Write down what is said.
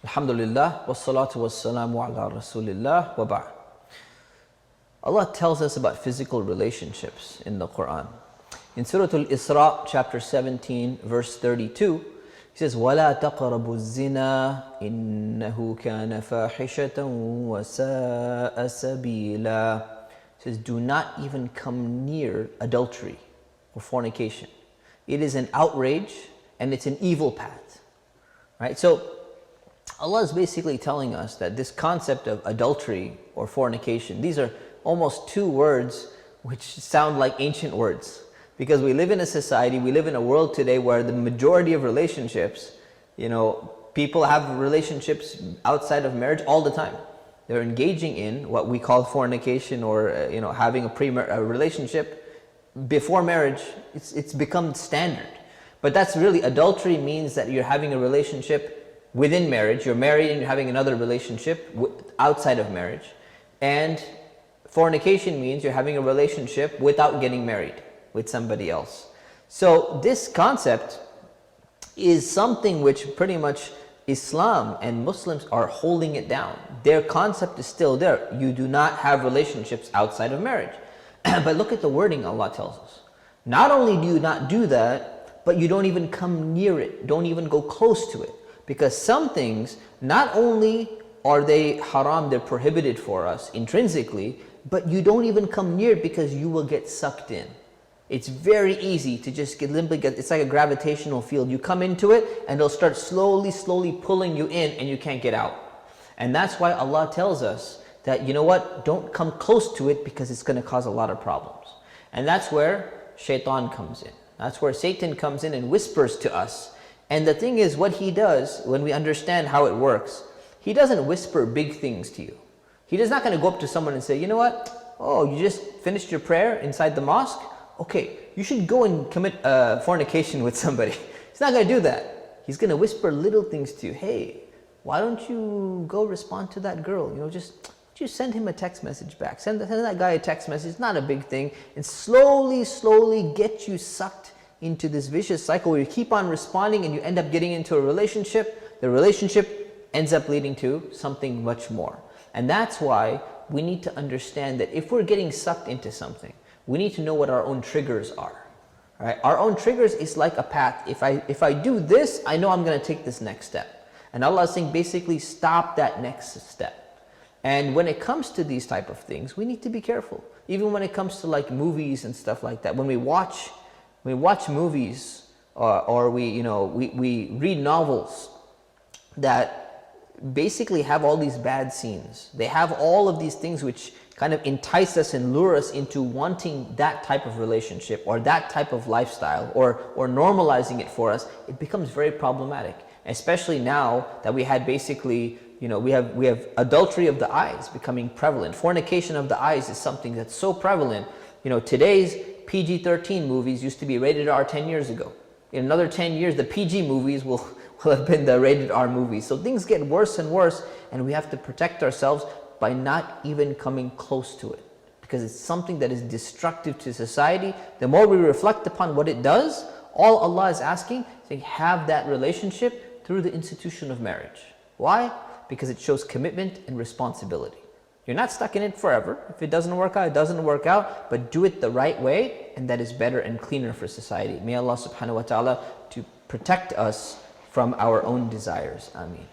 Alhamdulillah, 𝑰𝒓𝒗𝒊𝒏𝒆, 𝑰𝒓𝒗𝒊𝒏𝒆. Allah tells us about physical relationships in the Quran. In Surah Al-Isra, chapter 17, verse 32, He says, وَلَا تَقْرَبُوا الزِّنَا إِنَّهُ كَانَ فَاحِشَةً وَسَاءَ سَبِيلًا. He says, do not even come near adultery or fornication. It is an outrage and it's an evil path. Right? So Allah is basically telling us that this concept of adultery or fornication, these are almost two words which sound like ancient words. Because we live in a society, we live in a world today where the majority of relationships, people have relationships outside of marriage all the time. They're engaging in what we call fornication or having a relationship before marriage. It's become standard. But that's really, adultery means that you're having a relationship within marriage. You're married and you're having another relationship outside of marriage. And fornication means you're having a relationship without getting married with somebody else. So this concept is something which pretty much Islam and Muslims are holding it down. Their concept is still there. You do not have relationships outside of marriage. But look at the wording Allah tells us. Not only do you not do that, but you don't even come near it. Don't even go close to it. Because some things, not only are they haram, they're prohibited for us intrinsically, but you don't even come near it because you will get sucked in. It's very easy to just it's like a gravitational field. You come into it and it'll start slowly pulling you in and you can't get out. And that's why Allah tells us that, don't come close to it because it's going to cause a lot of problems. And that's where shaitan comes in. That's where Satan comes in and whispers to us. And the thing is, what he does, when we understand how it works, he doesn't whisper big things to you. He's not going to go up to someone and say, you know what? Oh, you just finished your prayer inside the mosque? Okay, you should go and commit fornication with somebody. He's not going to do that. He's going to whisper little things to you. Hey, why don't you go respond to that girl? Just send him a text message back. Send that guy a text message. It's not a big thing. And slowly get you sucked into this vicious cycle where you keep on responding and you end up getting into a relationship. The relationship ends up leading to something much more. And that's why we need to understand that if we're getting sucked into something, we need to know what our own triggers are. Right? Our own triggers is like a path. If I do this, I know I'm going to take this next step. And Allah is saying basically stop that next step. And when it comes to these type of things, we need to be careful. Even when it comes to like movies and stuff like that. When we watch movies or we read novels that basically have all these bad scenes. They have all of these things which kind of entice us and lure us into wanting that type of relationship or that type of lifestyle or normalizing it for us. It becomes very problematic, especially now that we had basically, we have adultery of the eyes becoming prevalent. Fornication of the eyes is something that's so prevalent. Today's PG-13 movies used to be rated R 10 years ago. In another 10 years, the PG movies will have been the rated R movies. So things get worse and worse, and we have to protect ourselves by not even coming close to it, because it's something that is destructive to society. The more we reflect upon what it does, all Allah is asking is to have that relationship through the institution of marriage. Why? Because it shows commitment and responsibility. You're not stuck in it forever. If it doesn't work out, it doesn't work out, but do it the right way, and that is better and cleaner for society. May Allah subhanahu wa ta'ala to protect us from our own desires. Ameen.